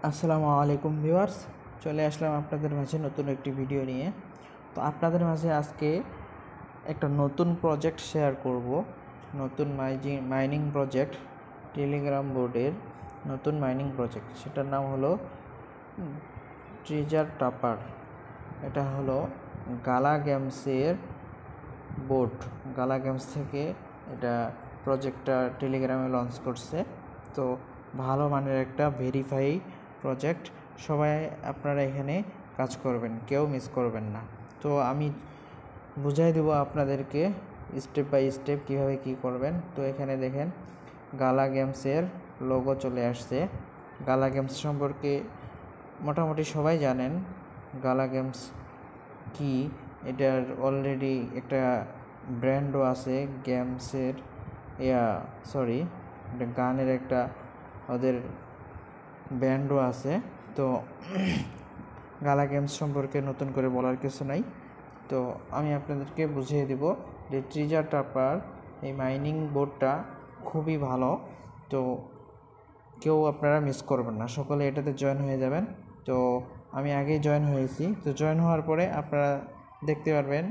আসসালামু আলাইকুম ভিউয়ার্স, চলে আসলাম আপনাদের মাঝে নতুন একটি ভিডিও নিয়ে। তো আপনাদের মাঝে আজকে একটা নতুন প্রজেক্ট শেয়ার করব। নতুন মাইনিং প্রজেক্ট, টেলিগ্রাম বোর্ডের নতুন মাইনিং প্রজেক্ট, সেটার নাম হলো ট্রেজার টপার। এটা হলো গালা গেমসের বোর্ড। গালা গেমস থেকে এটা প্রজেক্টটা টেলিগ্রামে লঞ্চ করছে। তো ভালো মানের একটা ভেরিফাই প্রজেক্ট, সবাই আপনারা এখানে কাজ করবেন, কেউ মিস করবেন না। তো আমি বুঝাই দেবো আপনাদেরকে স্টেপ বাই স্টেপ কীভাবে কী করবেন। তো এখানে দেখেন গালা গেমসের লোগো চলে আসছে। গালা গেমস সম্পর্কে মোটামুটি সবাই জানেন। গালা গেমস কি, এটার অলরেডি একটা ব্র্যান্ডও আছে গেমসের, গানের একটা ওদের ব্র্যান্ডও আছে। তো গালা গেমস সম্পর্কে নতুন করে বলার কিছু নাই। তো আমি আপনাদেরকে বুঝিয়ে দেব যে ট্রেজার টপার এই মাইনিং বোর্ডটা খুবই ভালো। তো কেউ আপনারা মিস করবেন না, সকলে এটাতে জয়েন হয়ে যাবেন। তো আমি আগেই জয়েন হয়েছি। তো জয়েন হওয়ার পরে আপনারা দেখতে পারবেন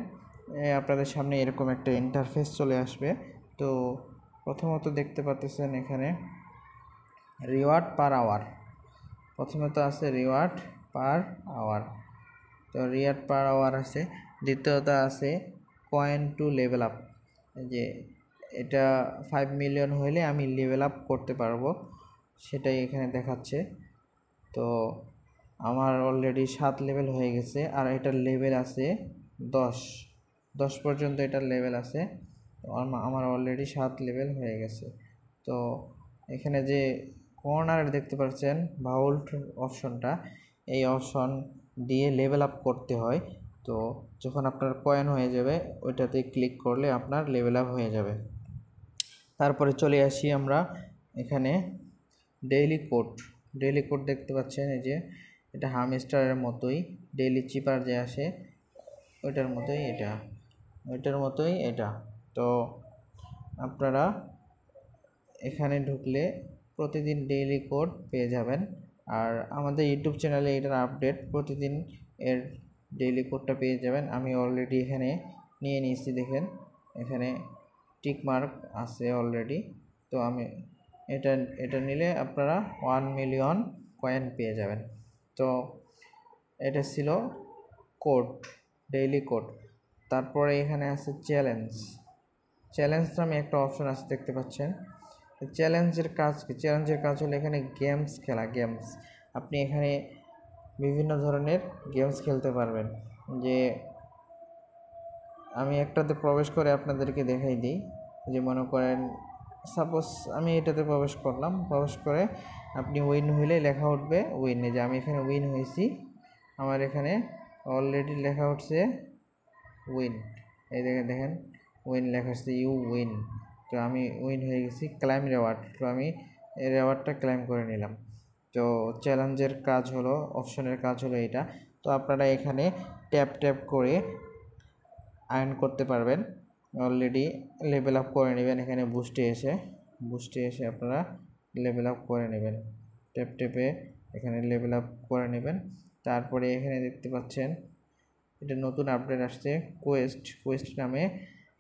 আপনাদের সামনে এরকম একটা ইন্টারফেস চলে আসবে। তো প্রথমত দেখতে পাচ্ছেন এখানে রিওয়ার্ড পার আওয়ার, প্রথমত আছে রিওয়ার্ড পার আওয়ার। তো রিওয়ার্ড পার আওয়ার আছে। দ্বিতীয়ত আছে কয়েন টু লেভেল আপ, যে এটা 5 মিলিয়ন হলে আমি লেভেল আপ করতে পারবো, সেটাই এখানে দেখাচ্ছে। তো আমার অলরেডি 7 লেভেল হয়ে গেছে, আর এটার লেভেল আছে 10 পর্যন্ত এটার লেভেল আছে। আমার অলরেডি 7 লেভেল হয়ে গেছে। তো এখানে যে কর্নারে দেখতে পাচ্ছেন ভাউল্ট অপশনটা, এই অপশন দিয়ে লেভেল আপ করতে হয়। তো যখন আপনার কয়েন হয়ে যাবে ওইটাতে ক্লিক করলে আপনার লেভেল আপ হয়ে যাবে। তারপরে চলে আসি আমরা এখানে ডেইলি কোড দেখতে পাচ্ছেন, এই যে এটা হামস্টারের মতোই, ডেইলি চিপার যে আসে ওইটার মতোই এটা। তো আপনারা এখানে ঢুকলে প্রতিদিন ডেইলি কোড পেয়ে যাবেন। আর আমাদের ইউটিউব চ্যানেলে এটার আপডেট প্রতিদিন, এর ডেইলি কোডটা পেয়ে যাবেন। আমি অলরেডি এখানে নিয়ে নিয়েছি, দেখেন এখানে টিক মার্ক আছে অলরেডি। তো আমি এটা নিলে আপনারা 1 মিলিয়ন কয়েন পেয়ে যাবেন। তো এটা ছিল কোড, ডেইলি কোড। তারপরে এখানে আছে চ্যালেঞ্জ নামে একটা অপশন আছে, দেখতে পাচ্ছেন। চ্যালেঞ্জের কাজ কি? চ্যালেঞ্জের কাজ হলো এখানে গেমস খেলা। আপনি এখানে বিভিন্ন ধরনের গেমস খেলতে পারবেন। যে আমি একটাতে প্রবেশ করে আপনাদেরকে দেখাই দিই। যে মনে করেন সাপোজ আমি এটাতে প্রবেশ করলাম, প্রবেশ করে আপনি উইন হইলে লেখা উঠবে উইন, যে আমি এখানে উইন হয়েছি, আমার এখানে অলরেডি লেখা উঠছে উইন। এই দেখেন উইন লেখা আসছে, ইউ উইন। তো আমি উইন হয়ে গেছি। ক্লাইম রেওয়ার্ড, তো আমি এই রেওয়ার্ডটা ক্লাইম করে নিলাম। তো চ্যালেঞ্জের কাজ হলো, অপশনের কাজ হলো এটা। তো আপনারা এখানে ট্যাপ করে আর্ন করতে পারবেন। অলরেডি লেভেল আপ করে নেবেন, এখানে বুস্টে এসে আপনারা লেভেল আপ করে নেবেন। ট্যাপে এখানে লেভেল আপ করে নেবেন। তারপরে এখানে দেখতে পাচ্ছেন এটা নতুন আপডেট আসছে, কোয়েস্ট নামে।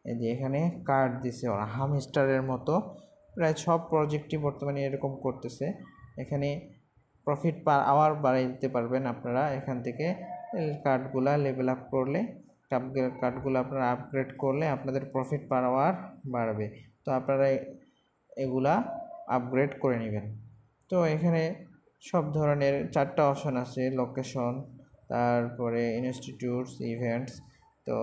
এই যে এখানে কার্ড দিছে ওরা হামস্টারের মতো। প্রায় সব প্রজেক্টই বর্তমানে এরকম করতেছে। এখানে প্রফিট পার আওয়ার বাড়িয়ে দিতে পারবেন আপনারা। এখান থেকে কার্ডগুলা লেভেল আপ করলে, কার্ডগুলো আপনারা আপগ্রেড করলে আপনাদের প্রফিট পার আওয়ার বাড়বে। তো আপনারা এগুলা আপগ্রেড করে নেবেন। তো এখানে সব ধরনের 4টা অপশন আছে, লোকেশন, তারপরে ইনস্টিটিউটস, ইভেন্টস। তো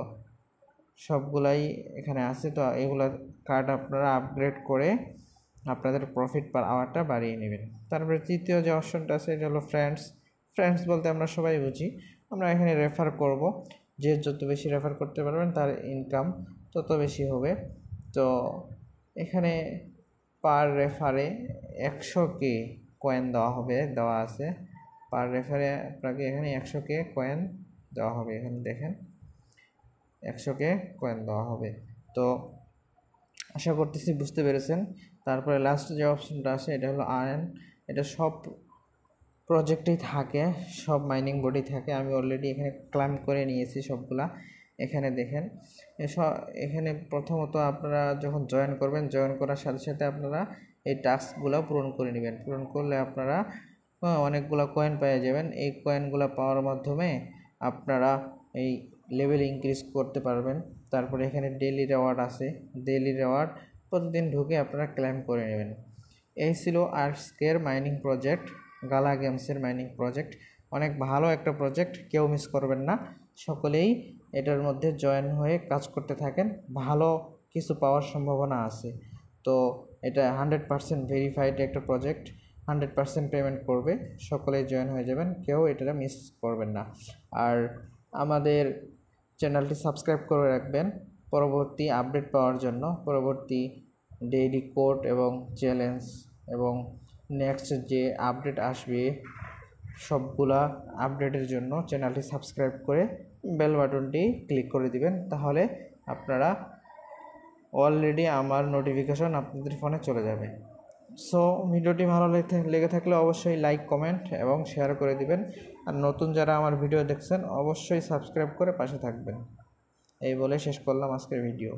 সবগুলাই এখানে আছে। তো এগুলা কার্ড আপনারা আপগ্রেড করে আপনাদের প্রফিট পার আওয়ারটা বাড়িয়ে নেবেন। তারপরে তৃতীয় যে অপশনটা আছে এটা হলো ফ্রেন্ডস বলতে আমরা সবাই বুঝি, আমরা এখানে রেফার করব। যে যত বেশি রেফার করতে পারবেন তার ইনকাম তত বেশি হবে। তো এখানে পার রেফারে 100K কয়েন দেওয়া আছে। পার রেফারে আপনাকে এখানে 100K কয়েন দেওয়া হবে। এখানে দেখেন 100K কয়েন দেওয়া হবে। তো আশা করতেছি বুঝতে পেরেছেন। তারপরে লাস্ট যে অপশনটা আছে এটা হলো আর্ন। এটা সব প্রজেক্টেই থাকে, সব মাইনিং বোর্ডেই থাকে। আমি অলরেডি এখানে ক্লাইম করে নিয়েছি সবগুলা। এখানে দেখেন এখানে প্রথমত আপনারা যখন জয়েন করবেন, জয়েন করার সাথে সাথে আপনারা এই টাস্কগুলো পূরণ করে নেবেন। পূরণ করলে আপনারা অনেকগুলো কয়েন পেয়ে যাবেন। এই কয়েনগুলো পাওয়ার মাধ্যমে আপনারা এই লেভেল ইনক্রিজ করতে পারবেন। তারপরে এখানে ডেইলি রেওয়ার্ড আছে, ডেইলি রেওয়ার্ড প্রতিদিন ঢুকে আপনারা ক্লেম করে নেবেন। এই ছিল আজকের মাইনিং প্রজেক্ট, গালা গেমসের মাইনিং প্রজেক্ট। অনেক ভালো একটা প্রজেক্ট, কেউ মিস করবেন না। সকলেই এটার মধ্যে জয়েন হয়ে কাজ করতে থাকেন, ভালো কিছু পাওয়ার সম্ভাবনা আছে। তো এটা 100% ভেরিফাইড একটা প্রজেক্ট, 100% পেমেন্ট করবে। সকলেই জয়েন হয়ে যাবেন, কেউ এটা মিস করবেন না। আর আমাদের চ্যানেলটি সাবস্ক্রাইব করে রাখবেন পরবর্তী আপডেট পাওয়ার জন্য। পরবর্তী ডেইলি কোড এবং চ্যালেঞ্জ এবং নেক্সট যে আপডেট আসবে সবগুলা আপডেটের জন্য চ্যানেলটি সাবস্ক্রাইব করে বেল বাটনটি ক্লিক করে দিবেন। তাহলে আপনারা অলরেডি আমার নোটিফিকেশন আপনাদের ফোনে চলে যাবে। সো ভিডিওটি ভালো লেগে থাকলে অবশ্যই লাইক, কমেন্ট এবং শেয়ার করে দিবেন। আর নতুন যারা আমার ভিডিও দেখছেন অবশ্যই সাবস্ক্রাইব করে পাশে থাকবেন। এই বলে শেষ করলাম আজকের ভিডিও।